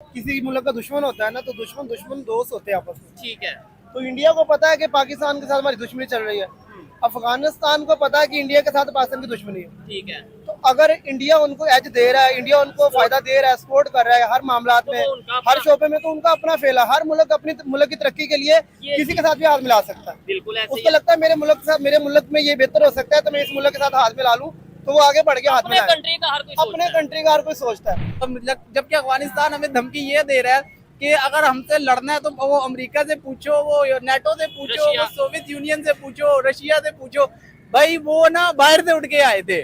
किसी मुल्क का दुश्मन होता है ना, तो दुश्मन दुश्मन दोस्त होते हैं आपस में। ठीक है। तो इंडिया को पता है कि पाकिस्तान के साथ हमारी दुश्मनी चल रही है, अफगानिस्तान को पता है कि इंडिया के साथ पाकिस्तान की दुश्मनी है। ठीक है। तो अगर इंडिया उनको एज दे रहा है, इंडिया उनको फायदा दे रहा है, सपोर्ट कर रहा है हर मामला तो में, वो उनका हर अपना शोबे में, तो उनका अपना फेला। हर मुल्क अपनी मुल्क की तरक्की के लिए किसी के साथ भी हाथ मिला सकता है। बिल्कुल ऐसे ही उसको है। लगता है मेरे मुल्क के साथ, मेरे मुल्क में ये बेहतर हो सकता है, तो मैं इस मुल्क के साथ हाथ मिला लूं, तो वो आगे बढ़ के हाथ अपने मिलाए। कंट्री का हर कोई अपने सोचता है। कंट्री का हर कोई सोचता है। तो जबकि अफगानिस्तान हमें धमकी ये दे रहा है कि अगर हमसे लड़ना है तो वो अमेरिका से पूछो, वो नेटो से पूछो, रशिया। वो सोवियत यूनियन से पूछो, रशिया से पूछो। भाई वो ना बाहर से उठ के आए थे।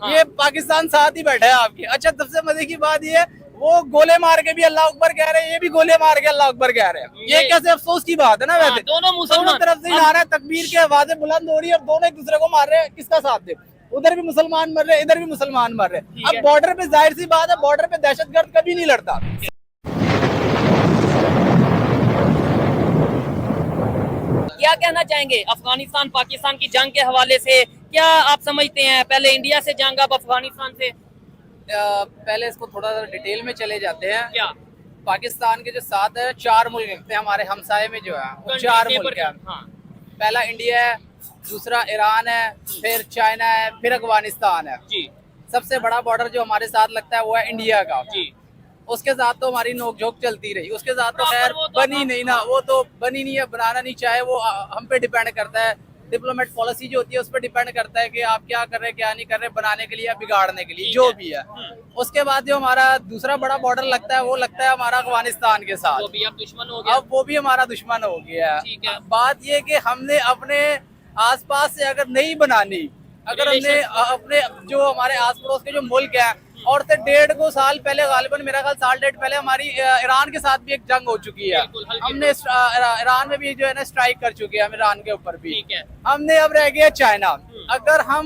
हाँ। ये पाकिस्तान साथ ही बैठा है आपके। अच्छा, सबसे मजे की बात ये, वो गोले मार के भी अल्लाह अकबर कह रहे हैं, ये भी गोले मार के अल्लाह अकबर कह रहे हैं। ये कैसे अफसोस की बात है ना। हाँ, वैसे दोनों मुसलमान। तरफ से ही नारा है, तकबीर की आवाजें बुलंद हो रही है, अब दोनों एक दूसरे को मार रहे हैं। किसका साथ दे? उधर भी मुसलमान मर रहे हैं, इधर भी मुसलमान मर रहे ठीक हैं। है। अब बॉर्डर पे जाहिर सी बात है, बॉर्डर पे दहशतगर्द कभी नहीं लड़ता। क्या कहना चाहेंगे अफगानिस्तान पाकिस्तान की जंग के हवाले से? क्या आप समझते हैं पहले इंडिया से जंग, अब अफगानिस्तान से? पहले इसको थोड़ा सा डिटेल में चले जाते हैं। क्या पाकिस्तान के जो साथ है, 4 मुल्क लगते हैं हमारे हमसाये में जो है, वो 4 मुल्क है। हाँ। पहला इंडिया है, दूसरा ईरान है, फिर चाइना है, फिर अफगानिस्तान है। जी सबसे बड़ा बॉर्डर जो हमारे साथ लगता है वो है इंडिया का। जी। उसके साथ तो हमारी नोकझोंक चलती रही, उसके साथ तो खैर वो तो बनी नहीं ना, वो तो बनी नहीं है, बनाना नहीं चाहे, वो हम पे डिपेंड करता है। डिप्लोमेट पॉलिसी जो होती है उस पर डिपेंड करता है कि आप क्या कर रहे हैं, क्या नहीं कर रहे, बनाने के लिए या बिगाड़ने के लिए, जो भी है। उसके बाद जो हमारा दूसरा बड़ा बॉर्डर लगता है वो लगता है हमारा अफगानिस्तान के साथ। वो भी अब दुश्मन हो गया। अब वो भी हमारा दुश्मन हो गया है। ठीक है। बात ये कि हमने अपने आसपास से अगर नहीं बनानी, अगर हमने अपने जो हमारे आस पड़ोस के जो मुल्क है, और से 1.5 साल पहले, गालिबन मेरा ख्याल साल 1.5 पहले हमारी ईरान के साथ भी एक जंग हो चुकी है। बिल्कुल, हल्की हमने ईरान में भी जो है ना स्ट्राइक कर चुके हैं हम, ईरान के ऊपर भी। ठीक है। हमने अब रह गया चाइना। अगर हम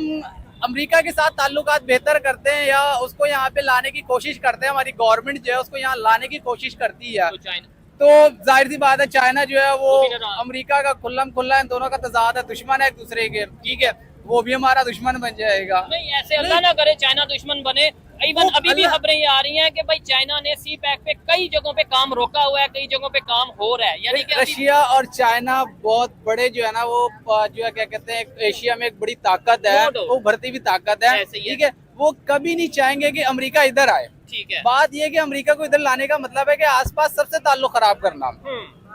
अमेरिका के साथ ताल्लुकात बेहतर करते हैं या उसको यहाँ पे लाने की कोशिश करते हैं, हमारी गवर्नमेंट जो है उसको यहाँ लाने की कोशिश करती है, तो चाइना तो जाहिर सी बात है चाइना जो है वो वो भी नाराज। अमेरिका का खुल्लम खुल्ला इन दोनों का तजाद है, दुश्मन है एक दूसरे के। ठीक है, वो भी हमारा दुश्मन बन जाएगा। नहीं, ऐसे अल्लाह ना करे चाइना दुश्मन बने। इवन अभी भी खबरें ये आ रही हैं कि भाई चाइना ने सी पैक पे कई जगहों पे काम रोका हुआ है, कई जगहों पे काम हो रहा है, यानी कि रशिया और चाइना बहुत बड़े जो है ना, वो जो है क्या कहते हैं, एशिया में एक बड़ी ताकत है, वो उभरती भी ताकत है। ऐसे ही है। ठीक है, वो कभी नहीं चाहेंगे कि अमेरिका इधर आए। ठीक है। बात ये कि अमेरिका को इधर लाने का मतलब है कि आसपास सबसे ताल्लुक खराब करना।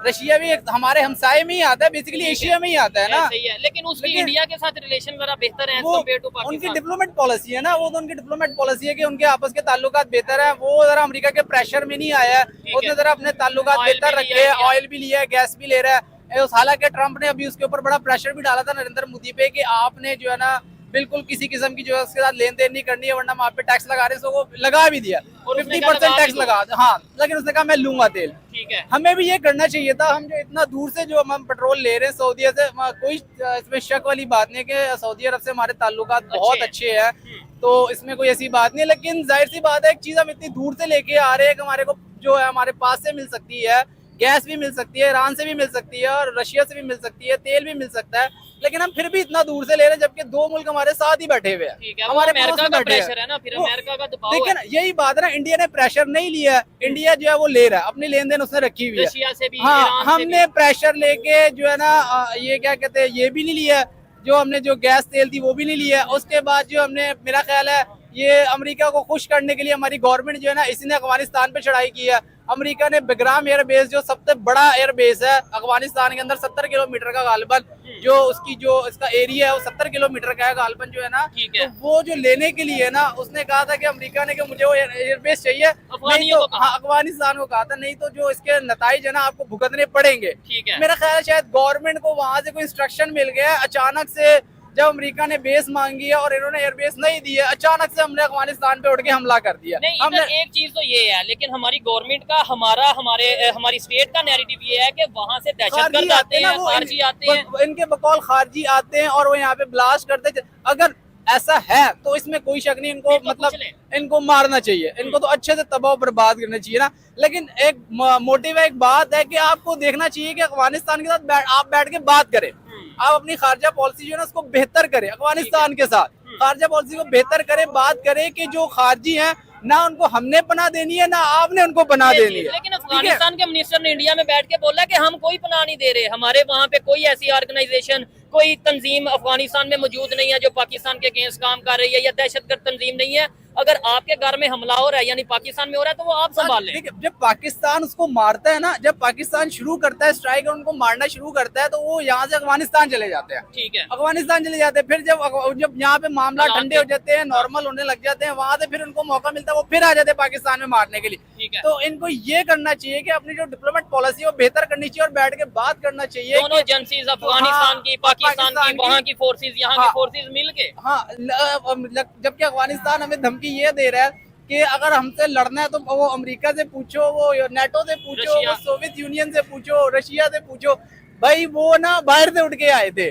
रशिया भी हमारे हमसाये में ही आता है, बेसिकली एशिया में ही आता है ना। ऐसे ही है, लेकिन उसकी इंडिया के साथ रिलेशन जरा बेहतर है वो कंपेयर टू उनकी पाकिस्तान। डिप्लोमेट पॉलिसी है ना, वो तो उनकी डिप्लोमेट पॉलिसी है कि उनके आपस के ताल्लुकात बेहतर है। वो जरा अमेरिका के प्रेशर में नहीं आया है, उसने जरा अपने ताल्लुकात ऑयल बेहतर भी रखे लिया हैं, है, ऑयल भी लिया है, गैस भी ले रहा है। हालांकि ट्रंप ने अभी उसके ऊपर बड़ा प्रेशर भी डाला था नरेंद्र मोदी पे कि आपने जो है ना बिल्कुल किसी किस्म की जो है उसके साथ लेन देन नहीं करनी है, वरना हम आप पे टैक्स लगा रहे हैं। वो लगा भी दिया, और उसने 50% टैक्स लगा लगा। हाँ, लेकिन उसने कहा मैं लूंगा तेल। ठीक है। हमें भी ये करना चाहिए था। हम जो इतना दूर से जो हम पेट्रोल ले रहे हैं सऊदी से, कोई इसमें शक वाली बात नहीं कि सऊदी अरब से हमारे ताल्लुकात बहुत अच्छे हैं, तो इसमें कोई ऐसी बात नहीं है। लेकिन जाहिर सी बात है, एक चीज हम इतनी दूर से लेके आ रहे हैं कि हमारे को जो है हमारे पास से मिल सकती है, गैस भी मिल सकती है, ईरान से भी मिल सकती है, और रशिया से भी मिल सकती है, तेल भी मिल सकता है, लेकिन हम फिर भी इतना दूर से ले रहे हैं, जबकि 2 मुल्क हमारे साथ ही बैठे हुए हैं। ठीक है, हमारे अमेरिका पड़ोस में का बैठे हैं। प्रेशर है ना, फिर वो- अमेरिका का दबाव देखिए है। ना, यही बात है ना, इंडिया ने प्रेशर नहीं लिया है, इंडिया जो है वो ले रहा है, अपनी लेन देन उसने रखी हुई है। रशिया से भी, हाँ, ईरान से हमने प्रेशर लेके जो है ना ये क्या कहते हैं, ये भी नहीं लिया। जो हमने जो गैस तेल थी वो भी नहीं लिया। उसके बाद जो हमने, मेरा ख्याल है ये अमेरिका को खुश करने के लिए हमारी गवर्नमेंट जो है ना, इसी ने अफगानिस्तान पे चढ़ाई की है। अमेरिका ने बेग्राम एयर बेस, जो सबसे बड़ा एयर बेस है अफगानिस्तान के अंदर, 70 किलोमीटर का गालिबन जो उसकी जो इसका एरिया है वो 70 किलोमीटर का है गालिबन जो है ना। ठीक है। तो वो जो लेने के लिए ना, उसने कहा था कि अमेरिका ने कि मुझे वो एयर बेस चाहिए, नहीं अफगानियों तो को कहा। हाँ, अफगानिस्तान को कहा था, नहीं तो जो इसके नताइज है ना आपको भुगतने पड़ेंगे। ठीक है। मेरा ख्याल है शायद गवर्नमेंट को वहां से कोई इंस्ट्रक्शन मिल गया है। अचानक से जब अमेरिका ने बेस मांगी है और इन्होंने एयरबेस नहीं दी है, अचानक से हमने अफगानिस्तान पे उड़ के हमला कर दिया। नहीं, हमने इधर एक चीज तो ये है, लेकिन हमारी गवर्नमेंट का, हमारी स्टेट का नैरेटिव ये है कि वहां से दहशतगर्द आते हैं, खारजी आते हैं। इनके बकौल खारजी आते हैं और वो यहाँ पे ब्लास्ट करते। अगर ऐसा है तो इसमें कोई शक नहीं, इनको इनको मतलब कुचलें। इनको मारना चाहिए, इनको तो अच्छे से तबाह बर्बाद करना चाहिए ना। लेकिन एक मोटिव है, एक बात है कि आपको देखना चाहिए कि अफगानिस्तान के साथ आप बैठ के बात करें, आप अपनी खारजा पॉलिसी जो है ना उसको बेहतर करें, अफगानिस्तान के साथ खारजा पॉलिसी को बेहतर करें, बात करें कि जो खारजी हैं ना उनको हमने पनाह देनी है ना आपने उनको पनाह देनी है। लेकिन ठीक है? अफगानिस्तान के मिनिस्टर ने इंडिया में बैठ के बोला कि हम कोई पनाह नहीं दे रहे, हमारे वहाँ पे कोई ऐसी ऑर्गेनाइजेशन, कोई तंजीम अफगानिस्तान में मौजूद नहीं है जो पाकिस्तान के अगेंस्ट काम कर रही है, या दहशतगर्द तंजीम नहीं है। अगर आपके घर में हमला हो रहा है यानी पाकिस्तान में हो रहा है तो वो आप संभाल लें। देखिए, जब पाकिस्तान उसको मारता है ना, जब पाकिस्तान शुरू करता है स्ट्राइक और उनको मारना शुरू करता है तो वो यहाँ से अफगानिस्तान चले जाते हैं। ठीक है, अफगानिस्तान चले जाते हैं। फिर जब यहाँ पे मामला हालात ठंडे हो जाते हैं, नॉर्मल होने लग जाते हैं, वहां से फिर उनको मौका मिलता है, वो फिर आ जाते हैं पाकिस्तान में मारने के लिए। ठीक है। तो इनको ये करना चाहिए कि अपनी जो डिप्लोमेट पॉलिसी है वो बेहतर करनी चाहिए और बैठ के बात करना चाहिए दोनों कि एजेंसीज अफगानिस्तान की, पाकिस्तान की, वहाँ की फोर्सेज, यहाँ की हाँ। फोर्सेज मिलके, हाँ, जबकि अफगानिस्तान हमें धमकी ये दे रहा है कि अगर हमसे लड़ना है तो वो अमेरिका से पूछो, वो नेटो से पूछो, रशिया। वो सोवियत यूनियन से पूछो, रशिया से पूछो। भाई वो ना बाहर से उठ के आए थे,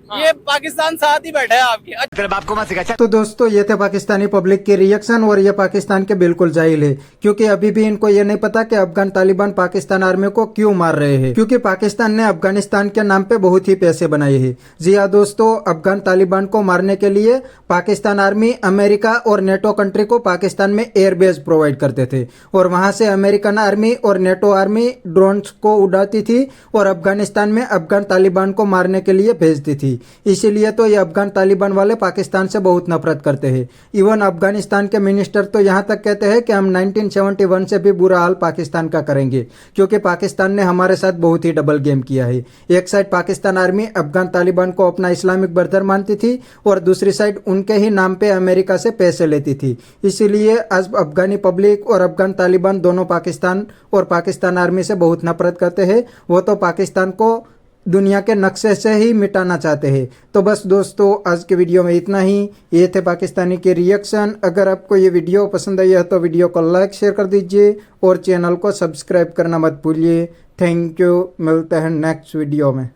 ये पाकिस्तान साथ ही बैठा है आपके। तो दोस्तों ये थे पाकिस्तानी पब्लिक के रिएक्शन, और ये पाकिस्तान के बिल्कुल जाहिल है, क्योंकि अभी भी इनको ये नहीं पता कि अफगान तालिबान पाकिस्तान आर्मी को क्यों मार रहे हैं, क्योंकि पाकिस्तान ने अफगानिस्तान के नाम पे बहुत ही पैसे बनाए हैं। जी हाँ दोस्तों, अफगान तालिबान को मारने के लिए पाकिस्तान आर्मी अमेरिका और नेटो कंट्री को पाकिस्तान में एयरबेस प्रोवाइड करते थे, और वहां से अमेरिकन आर्मी और नेटो आर्मी ड्रोन्स को उड़ाती थी और अफगानिस्तान में अफगान तालिबान को मारने के लिए भेजती थी। इसीलिए तो ये अफगान तालिबान वाले पाकिस्तान से बहुत नफरत करते हैं। इवन अफगानिस्तान के मिनिस्टर तो यहाँ तक कहते हैं कि हम 1971 से भी बुरा हाल पाकिस्तान का करेंगे, क्योंकि पाकिस्तान ने हमारे साथ बहुत ही डबल गेम किया है। एक साइड पाकिस्तान आर्मी अफगान तालिबान को अपना इस्लामिक ब्रदर मानती थी और दूसरी साइड उनके ही नाम पे अमेरिका से पैसे लेती थी। इसीलिए आज अफगानी पब्लिक और अफगान तालिबान दोनों पाकिस्तान और पाकिस्तान आर्मी से बहुत नफरत करते हैं। वो तो पाकिस्तान को दुनिया के नक्शे से ही मिटाना चाहते हैं। तो बस दोस्तों, आज के वीडियो में इतना ही। ये थे पाकिस्तानी के रिएक्शन। अगर आपको ये वीडियो पसंद आई है तो वीडियो को लाइक शेयर कर दीजिए और चैनल को सब्सक्राइब करना मत भूलिए। थैंक यू, मिलते हैं नेक्स्ट वीडियो में।